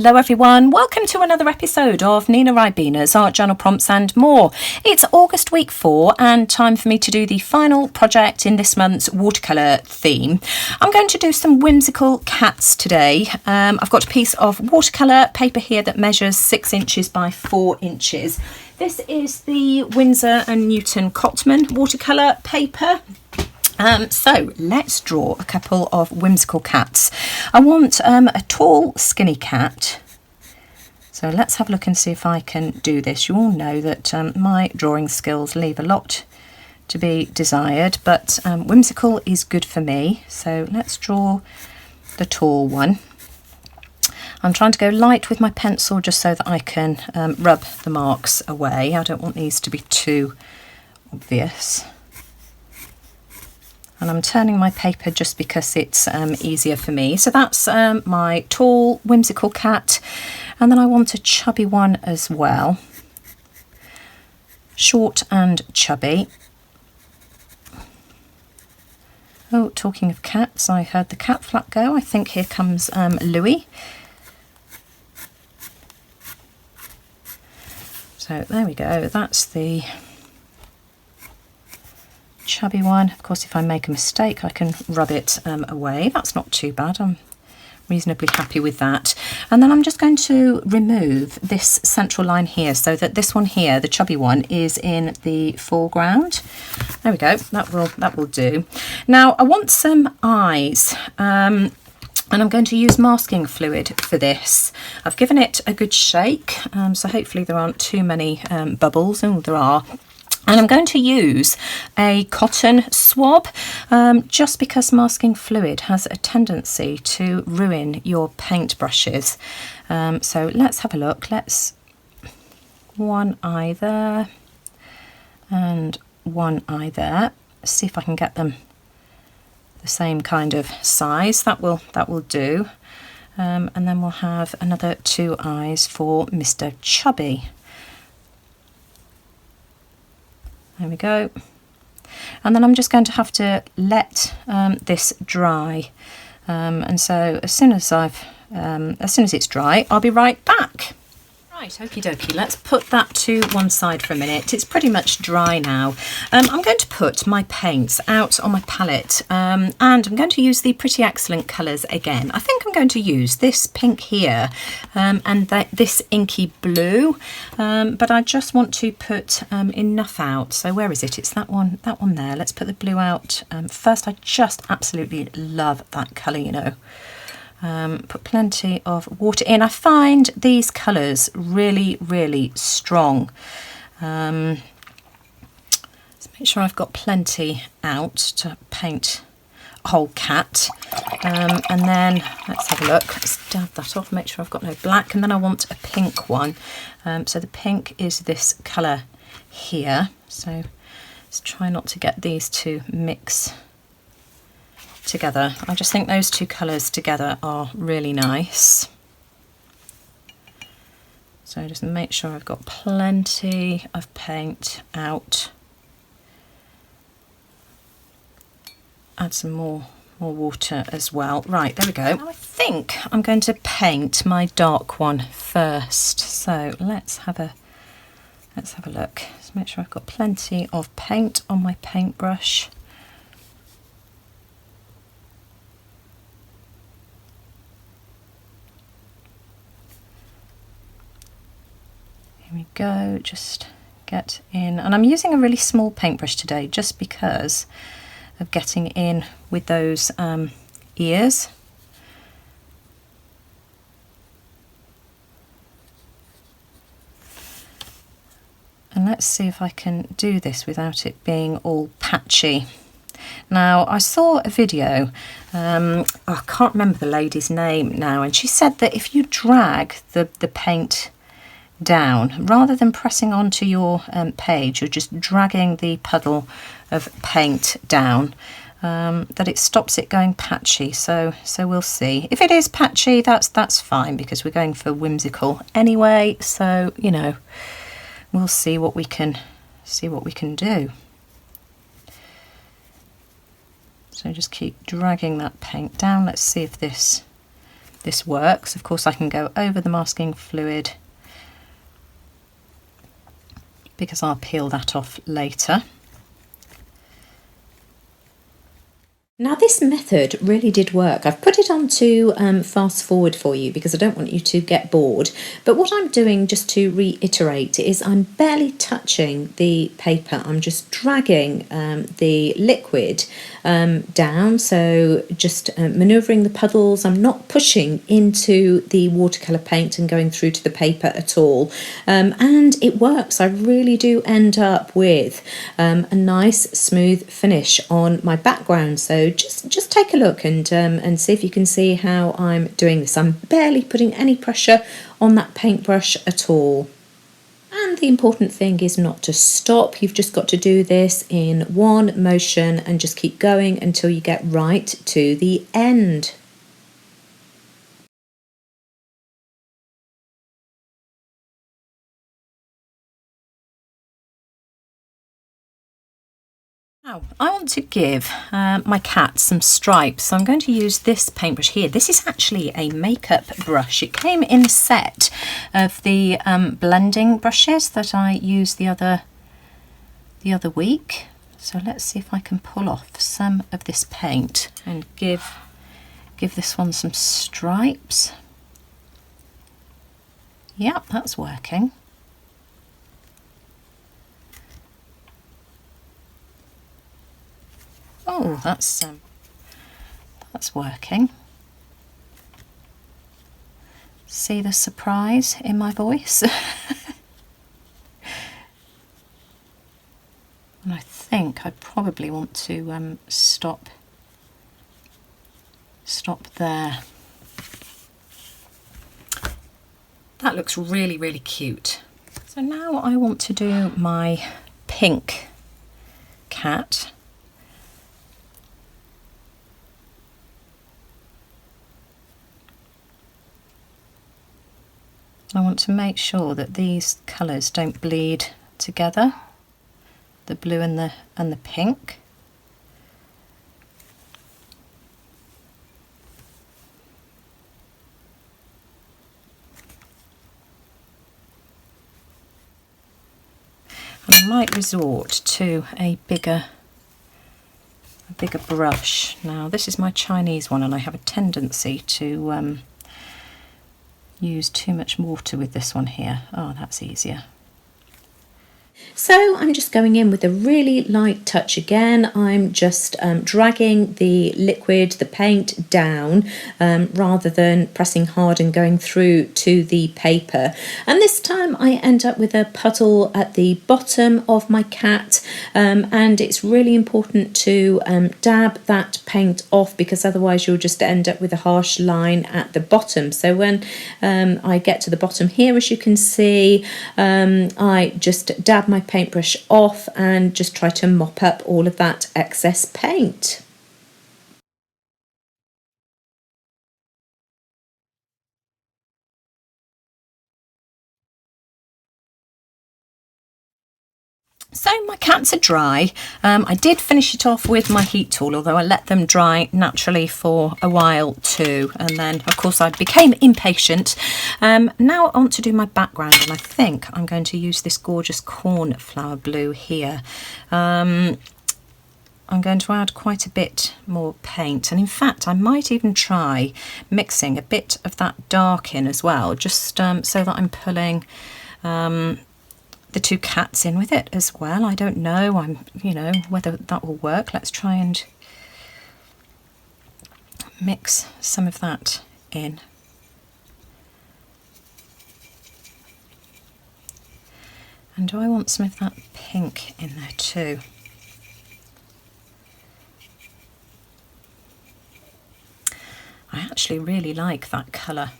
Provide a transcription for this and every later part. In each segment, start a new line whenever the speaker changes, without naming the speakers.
Hello everyone, welcome to another episode of Ninaribena's Art Journal Prompts and More. It's August week 4 and time for me to do the final project in this month's watercolour theme. I'm going to do some whimsical cats today. I've got a piece of watercolour paper here that measures 6 inches by 4 inches. This is the Winsor & Newton Cotman watercolour paper. So let's draw a couple of whimsical cats. I want a tall, skinny cat. So let's have a look and see if I can do this. You all know that my drawing skills leave a lot to be desired, but whimsical is good for me. So let's draw the tall one. I'm trying to go light with my pencil just so that I can rub the marks away. I don't want these to be too obvious. And I'm turning my paper just because it's easier for me. So that's my tall, whimsical cat. And then I want a chubby one as well. Short and chubby. Oh, talking of cats, I heard the cat flap go. I think here comes Louis. So there we go. That's the chubby one. Of course, if I make a mistake I can rub it away. That's not too bad. I'm reasonably happy with that. And then I'm just going to remove this central line here so that this one here, the chubby one, is in the foreground. There we go. That will do. Now I want some eyes. And I'm going to use masking fluid for this. I've given it a good shake, so hopefully there aren't too many bubbles. Oh, there are. And I'm going to use a cotton swab just because masking fluid has a tendency to ruin your paint brushes. So let's have a look. Let's one eye there and one eye there. See if I can get them the same kind of size. That will do. And then we'll have another 2 eyes for Mr. Chubby. There we go. And then I'm just going to have to let this dry. And so as soon as it's dry, I'll be right back. Right, okie dokie, let's put that to one side for a minute. It's pretty much dry now. I'm going to put my paints out on my palette and I'm going to use the Pretty Excellent colours again. I think I'm going to use this pink here and this inky blue, but I just want to put enough out. So where is it? It's that one there. Let's put the blue out first. I just absolutely love that colour, you know. Put plenty of water in. I find these colours really, really strong. Let's make sure I've got plenty out to paint a whole cat. And then let's have a look. Let's dab that off, make sure I've got no black. And then I want a pink one. So the pink is this colour here. So let's try not to get these to mix together. I just think those two colours together are really nice. So just make sure I've got plenty of paint out. Add some more water as well. Right, there we go. Now I think I'm going to paint my dark one first. So let's have a look. Just make sure I've got plenty of paint on my paintbrush. Here we go, just get in. And I'm using a really small paintbrush today just because of getting in with those ears. And let's see if I can do this without it being all patchy. Now, I saw a video, I can't remember the lady's name now, and she said that if you drag the paint down, rather than pressing onto your page, you're just dragging the puddle of paint down, that it stops it going patchy. So we'll see. If it is patchy, that's fine because we're going for whimsical anyway. So you know, we'll see what we can do. So just keep dragging that paint down. Let's see if this this works. Of course I can go over the masking fluid because I'll peel that off later. Now this method really did work. I've put it onto fast forward for you because I don't want you to get bored. But what I'm doing, just to reiterate, is I'm barely touching the paper. I'm just dragging the liquid down, so just manoeuvring the puddles. I'm not pushing into the watercolour paint and going through to the paper at all. And it works. I really do end up with a nice smooth finish on my background. So just take a look and see if you can see how I'm doing this. I'm barely putting any pressure on that paintbrush at all. And the important thing is not to stop. You've just got to do this in one motion and just keep going until you get right to the end. Now, I want to give my cat some stripes, so I'm going to use this paintbrush here. This is actually a makeup brush. It came in a set of the blending brushes that I used the other week. So let's see if I can pull off some of this paint and give this one some stripes. Yep, that's working. Oh, that's working. See the surprise in my voice? And I think I probably want to stop there. That looks really, really cute. So now I want to do my pink cat. I want to make sure that these colours don't bleed together, the blue and the pink. And I might resort to a bigger brush. Now this is my Chinese one and I have a tendency to use too much water with this one here. Oh, that's easier. So I'm just going in with a really light touch again. I'm just dragging the liquid, the paint down rather than pressing hard and going through to the paper. And this time I end up with a puddle at the bottom of my cat, and it's really important to dab that paint off because otherwise you'll just end up with a harsh line at the bottom. So when I get to the bottom here, as you can see, I just dab my paintbrush off and just try to mop up all of that excess paint. So my cats are dry. I did finish it off with my heat tool, although I let them dry naturally for a while too. And then, of course, I became impatient. Now I want to do my background, and I think I'm going to use this gorgeous cornflower blue here. I'm going to add quite a bit more paint, and in fact I might even try mixing a bit of that dark in as well, just so that I'm pulling the two cats in with it as well. I don't know, whether that will work. Let's try and mix some of that in. And do I want some of that pink in there too? I actually really like that colour.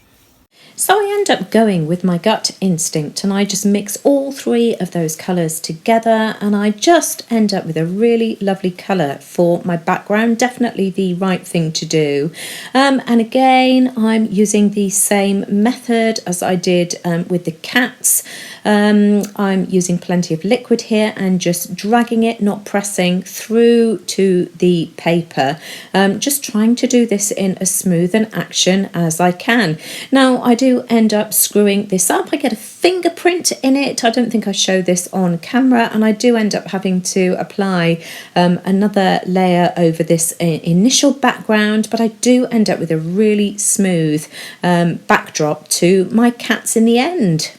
So I end up going with my gut instinct and I just mix all three of those colours together and I just end up with a really lovely colour for my background. Definitely the right thing to do. And again, I'm using the same method as I did with the cats. I'm using plenty of liquid here and just dragging it, not pressing, through to the paper. Just trying to do this in as smooth an action as I can. Now I do end up screwing this up. I get a fingerprint in it. I don't think I show this on camera, and I do end up having to apply another layer over this initial background, but I do end up with a really smooth backdrop to my cats in the end.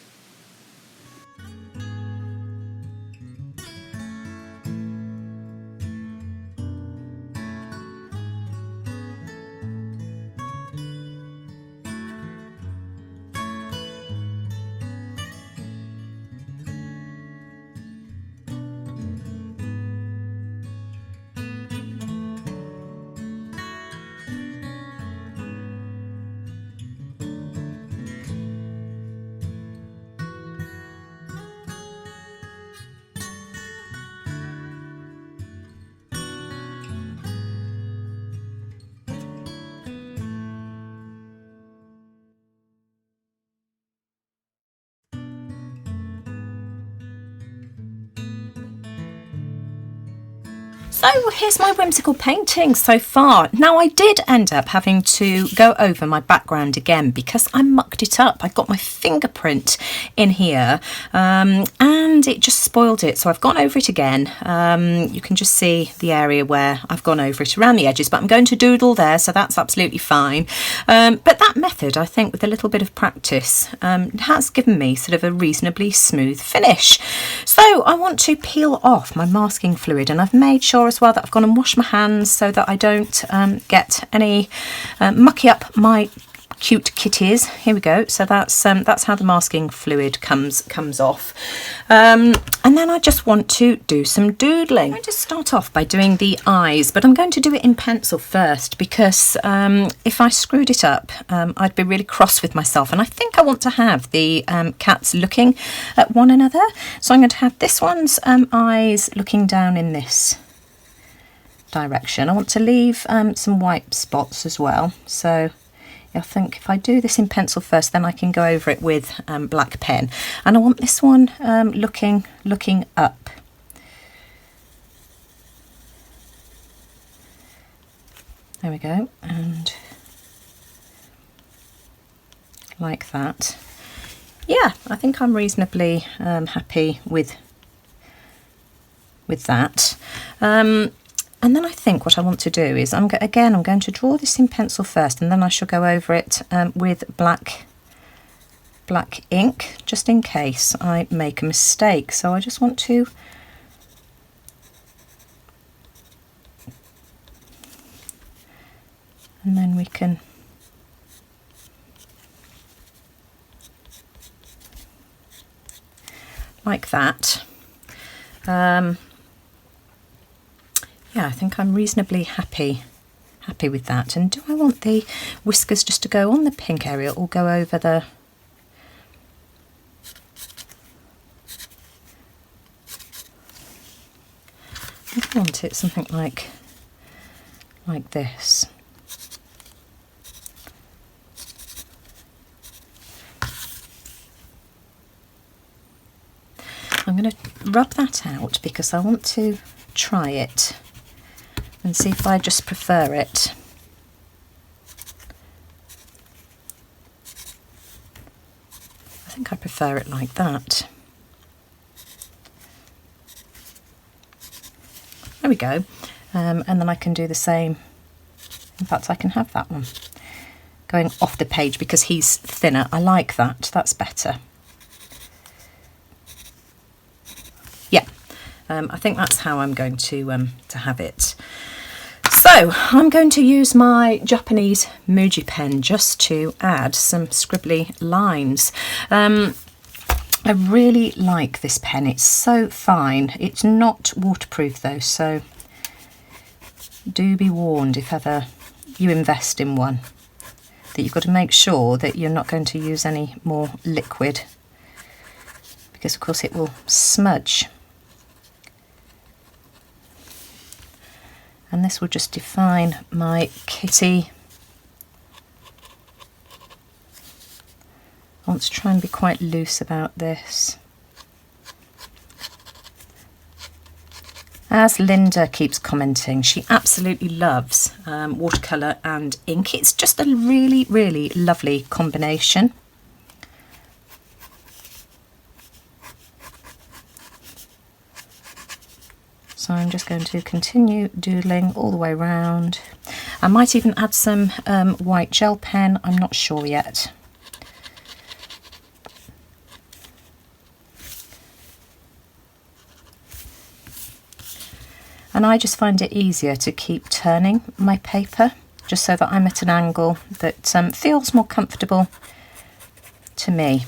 So here's my whimsical painting so far. Now I did end up having to go over my background again because I mucked it up. I got my fingerprint in here and it just spoiled it. So I've gone over it again. You can just see the area where I've gone over it around the edges, but I'm going to doodle there, so that's absolutely fine. But that method, I think, with a little bit of practice, has given me sort of a reasonably smooth finish. So I want to peel off my masking fluid, and I've made sure as well that I've gone and washed my hands so that I don't get any mucky up my cute kitties. Here we go. So that's how the masking fluid comes off, and then I just want to do some doodling. I'm going to start off by doing the eyes, but I'm going to do it in pencil first because if I screwed it up I'd be really cross with myself, and I think I want to have the cats looking at one another. So I'm going to have this one's eyes looking down in this direction. I want to leave some white spots as well, so I think if I do this in pencil first, then I can go over it with black pen. And I want this one looking up. There we go, and like that. Yeah, I think I'm reasonably happy with that. And then I think what I want to do is, I'm going to draw this in pencil first, and then I shall go over it with black ink, just in case I make a mistake. So I just want to and then we can like that. Yeah, I think I'm reasonably happy with that. And do I want the whiskers just to go on the pink area or go over the... I want it something like this. I'm going to rub that out because I want to try it and see if I just prefer it. I think I prefer it like that. There we go. And then I can do the same. In fact, I can have that one going off the page because he's thinner. I like that. That's better. Yeah, I think that's how I'm going to have it. So I'm going to use my Japanese Muji pen just to add some scribbly lines. I really like this pen. It's so fine. It's not waterproof though, so do be warned if ever you invest in one. that you've got to make sure that you're not going to use any more liquid, because of course it will smudge. And this will just define my kitty. I want to try and be quite loose about this. As Linda keeps commenting, she absolutely loves watercolour and ink. It's just a really, really lovely combination. So I'm just going to continue doodling all the way around. I might even add some white gel pen, I'm not sure yet. And I just find it easier to keep turning my paper, just so that I'm at an angle that feels more comfortable to me.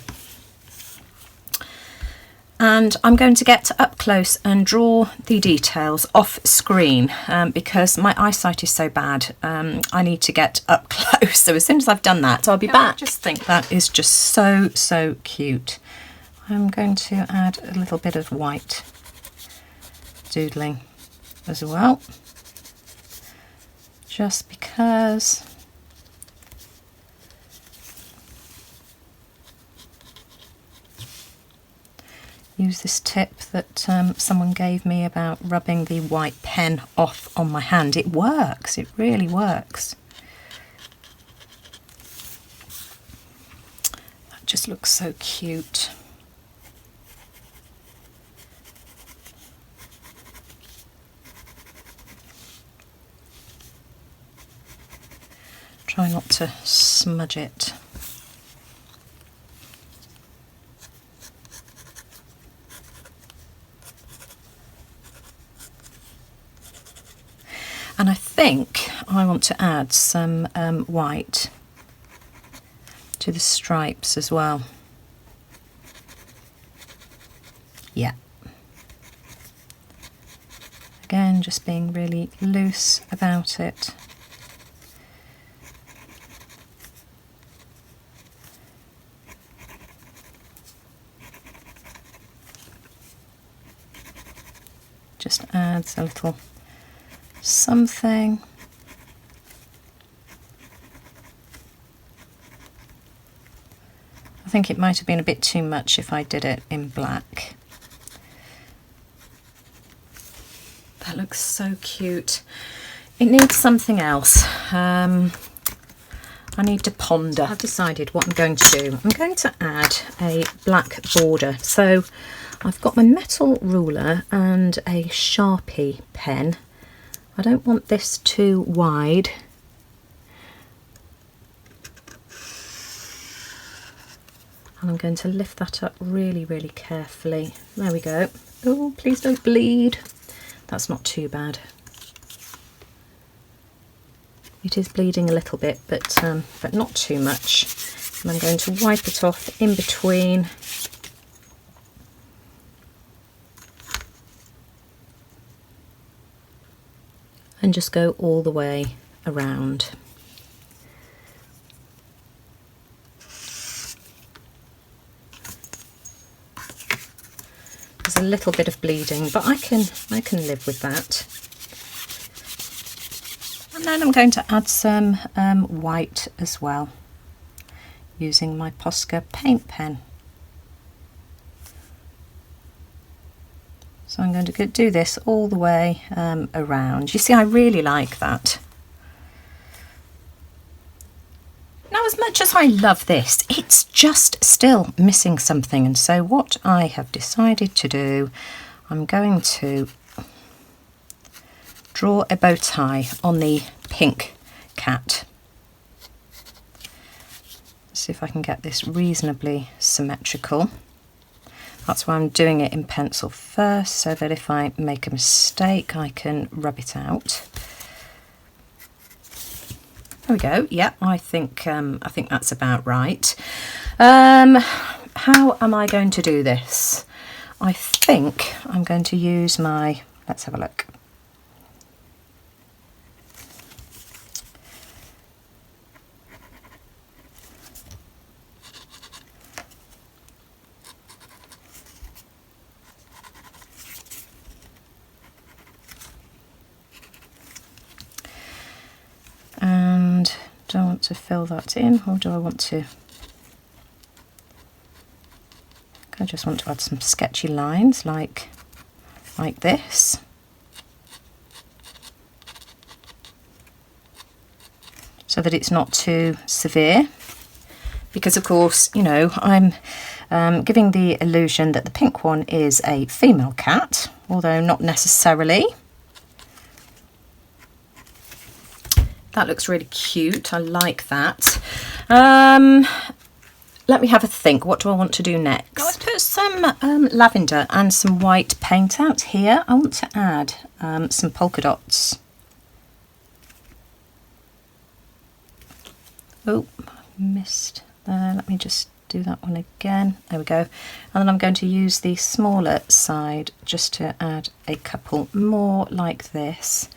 And I'm going to get up close and draw the details off screen because my eyesight is so bad. I need to get up close. So as soon as I've done that, I'll be back. I just think that is just so, so cute. I'm going to add a little bit of white doodling as well, just because use this tip that someone gave me about rubbing the white pen off on my hand. It works, it really works. That just looks so cute. Try not to smudge it. And I think I want to add some white to the stripes as well. Yeah. Again, just being really loose about it. Just adds a little something. I think it might have been a bit too much if I did it in black. That looks so cute. It needs something else. I need to ponder. I've decided what I'm going to do. I'm going to add a black border. So I've got my metal ruler and a Sharpie pen. I don't want this too wide. And I'm going to lift that up really, really carefully. There we go. Oh, please don't bleed. That's not too bad. It is bleeding a little bit, but not too much. And I'm going to wipe it off in between. And just go all the way around. There's a little bit of bleeding, but I can live with that. And then I'm going to add some white as well, using my Posca paint pen. So I'm going to do this all the way around. You see, I really like that. Now, as much as I love this, it's just still missing something. And so what I have decided to do, I'm going to draw a bow tie on the pink cat. Let's see if I can get this reasonably symmetrical. That's why I'm doing it in pencil first, so that if I make a mistake, I can rub it out. There we go. Yeah, I think that's about right. How am I going to do this? I think I'm going to use my. Let's have a look. to fill that in, or do I want to? I just want to add some sketchy lines like this. So that it's not too severe, because of course, you know, I'm giving the illusion that the pink one is a female cat, although not necessarily. That looks really cute, I like that. Let me have a think, what do I want to do next? I've put some lavender and some white paint out here. I want to add some polka dots. Oh, I missed there. Let me just do that one again. There we go. And then I'm going to use the smaller side just to add a couple more like this.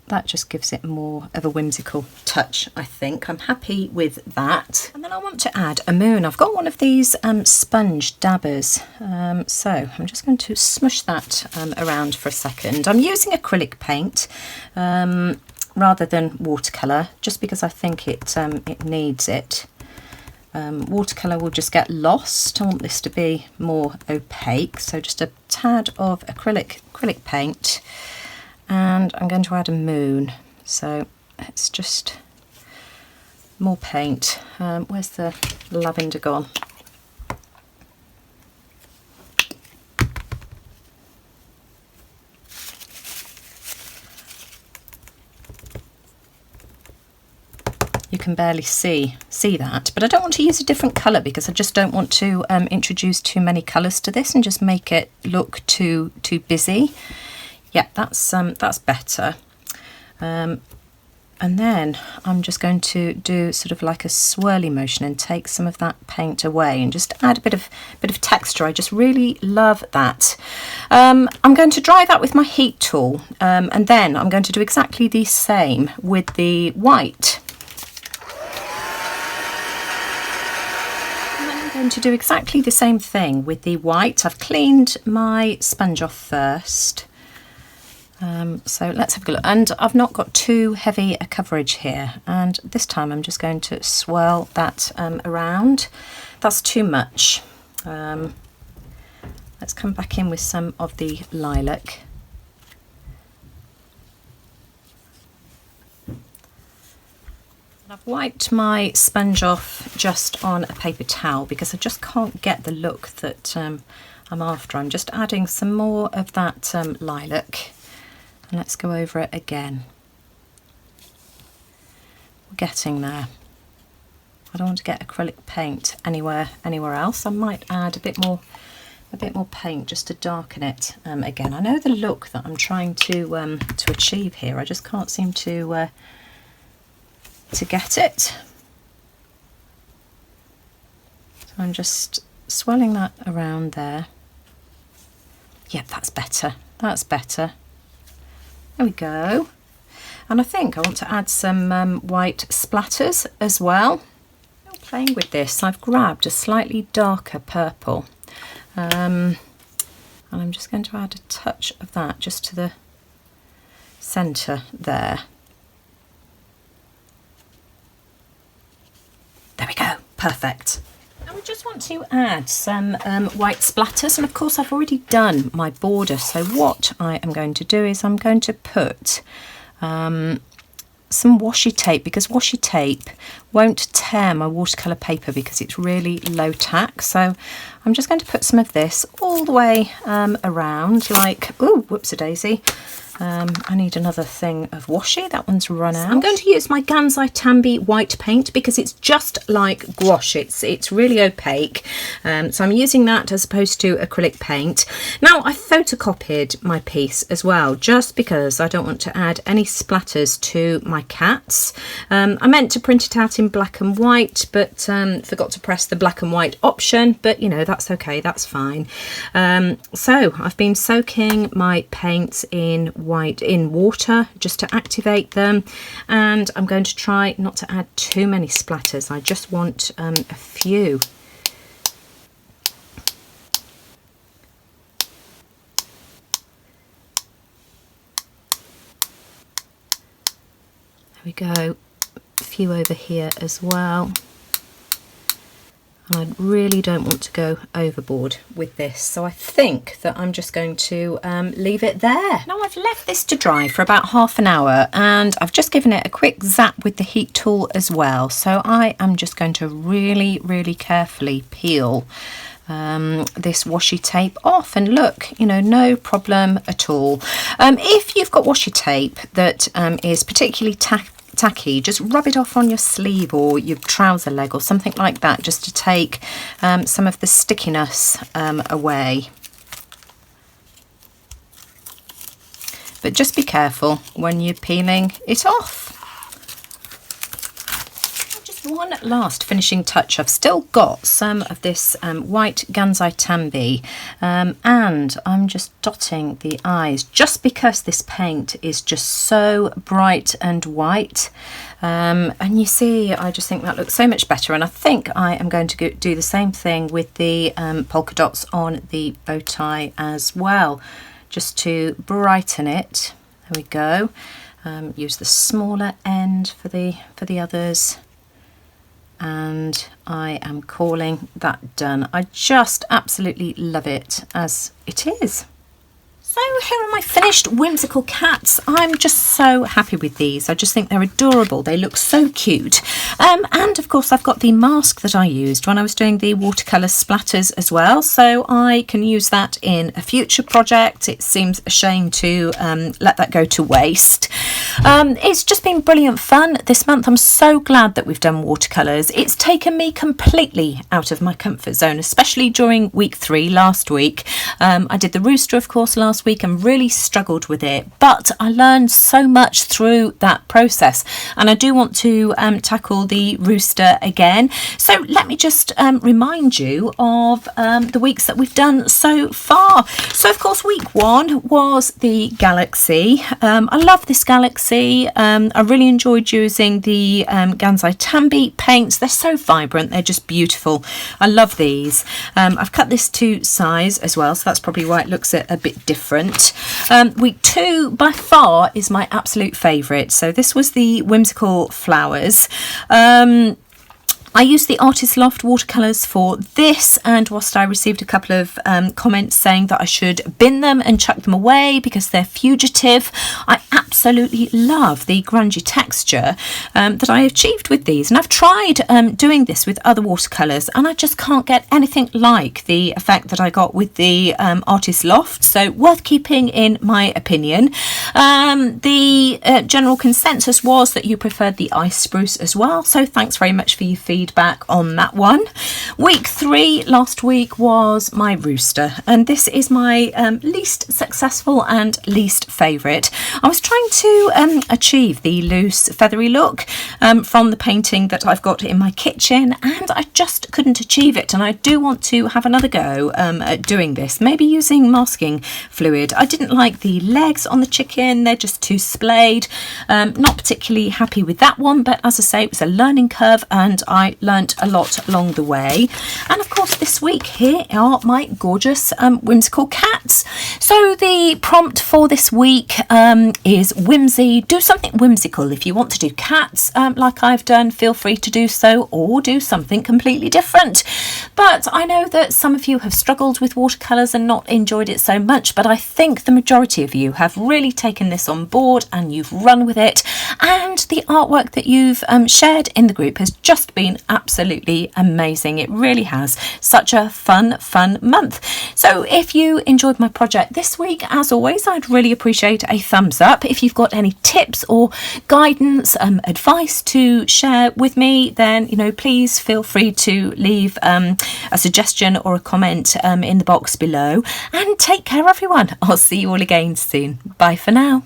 That just gives it more of a whimsical touch, I think. I'm happy with that. And then I want to add a moon. I've got one of these sponge dabbers. So I'm just going to smush that around for a second. I'm using acrylic paint. Rather than watercolour, just because I think it needs it. Watercolour will just get lost. I want this to be more opaque, so just a tad of acrylic paint, and I'm going to add a moon. So it's just more paint. Where's the lavender gone? You can barely see that, but I don't want to use a different colour because I just don't want to introduce too many colours to this and just make it look too busy. Yeah, that's better. And then I'm just going to do sort of like a swirly motion and take some of that paint away and just add a bit of texture. I just really love that. I'm going to dry that with my heat tool, and then I'm going to do exactly the same with the white. Going to do exactly the same thing with the white. I've cleaned my sponge off first, so let's have a look. And I've not got too heavy a coverage here, and this time I'm just going to swirl that around. That's too much. Let's come back in with some of the lilac. I've wiped my sponge off just on a paper towel because I just can't get the look that I'm after. I'm just adding some more of that lilac, and let's go over it again. We're getting there. I don't want to get acrylic paint anywhere else. I might add a bit more paint just to darken it again. I know the look that I'm trying to achieve here. I just can't seem to get it. So I'm just swirling that around there. Yep, that's better. That's better. There we go. And I think I want to add some white splatters as well. Playing with this, I've grabbed a slightly darker purple, and I'm just going to add a touch of that just to the centre there. There we go, perfect. Now we just want to add some white splatters, and of course I've already done my border, so what I am going to do is I'm going to put some washi tape, because washi tape won't tear my watercolour paper because it's really low tack. So I'm just going to put some of this all the way around, like, ooh, whoops-a-daisy. I need another thing of washi. That one's run out. I'm going to use my Gansai Tambi white paint because it's just like gouache. It's really opaque. So I'm using that as opposed to acrylic paint. Now I photocopied my piece as well, just because I don't want to add any splatters to my cats. I meant to print it out in black and white, but forgot to press the black and white option, but you know, that's okay, that's fine. So I've been soaking my paints in water just to activate them, and I'm going to try not to add too many splatters. I just want a few. There we go, a few over here as well. And I really don't want to go overboard with this, so I think that I'm just going to leave it there. Now I've left this to dry for about half an hour, and I've just given it a quick zap with the heat tool as well. So I am just going to really, really carefully peel this washi tape off, and look, you know, no problem at all. If you've got washi tape that is particularly tacky, just rub it off on your sleeve or your trouser leg or something like that, just to take some of the stickiness away. But just be careful when you're peeling it off. One last finishing touch. I've still got some of this white Gansai Tambi, and I'm just dotting the eyes just because this paint is just so bright and white. And you see, I just think that looks so much better, and I think I am going to do the same thing with the polka dots on the bow tie as well, just to brighten it. There we go. Use the smaller end for the others. And I am calling that done. I just absolutely love it as it is. So here are my finished whimsical cats. I'm just so happy with these. I just think they're adorable. They look so cute. And of course I've got the mask that I used when I was doing the watercolour splatters as well. So I can use that in a future project. It seems a shame to let that go to waste. It's just been brilliant fun this month. I'm so glad that we've done watercolours. It's taken me completely out of my comfort zone, especially during week 3 last week. I did the rooster, of course, last week and really struggled with it, but I learned so much through that process, and I do want to tackle the rooster again. So let me just remind you of the weeks that we've done so far. So of course week 1 was the galaxy. I love this galaxy. I really enjoyed using the Gansai Tambi paints. They're so vibrant, they're just beautiful. I love these. I've cut this to size as well, so that's probably why it looks a bit different. Week 2 by far is my absolute favourite. So this was the whimsical flowers. I used the Artist Loft watercolours for this, and whilst I received a couple of comments saying that I should bin them and chuck them away because they're fugitive, I absolutely love the grungy texture that I achieved with these. And I've tried doing this with other watercolours, and I just can't get anything like the effect that I got with the Artist Loft. So worth keeping in my opinion. The general consensus was that you preferred the ice spruce as well, so thanks very much for your feedback on that one. Week 3 last week was my rooster, and this is my least successful and least favourite. I was trying to achieve the loose feathery look from the painting that I've got in my kitchen, and I just couldn't achieve it, and I do want to have another go at doing this, maybe using masking fluid. I didn't like the legs on the chicken, they're just too splayed. Not particularly happy with that one, but as I say, it was a learning curve and I learnt a lot along the way. And of course this week here are my gorgeous whimsical cats. So the prompt for this week is whimsy. Do something whimsical. If you want to do cats like I've done, feel free to do so, or do something completely different. But I know that some of you have struggled with watercolours and not enjoyed it so much, but I think the majority of you have really taken this on board and you've run with it, and the artwork that you've shared in the group has just been absolutely amazing. It really has. Such a fun month. So if you enjoyed my project this week, as always, I'd really appreciate a thumbs up. If you've got any tips or guidance, advice to share with me, then please feel free to leave a suggestion or a comment in the box below. And take care everyone. I'll see you all again soon. Bye for now.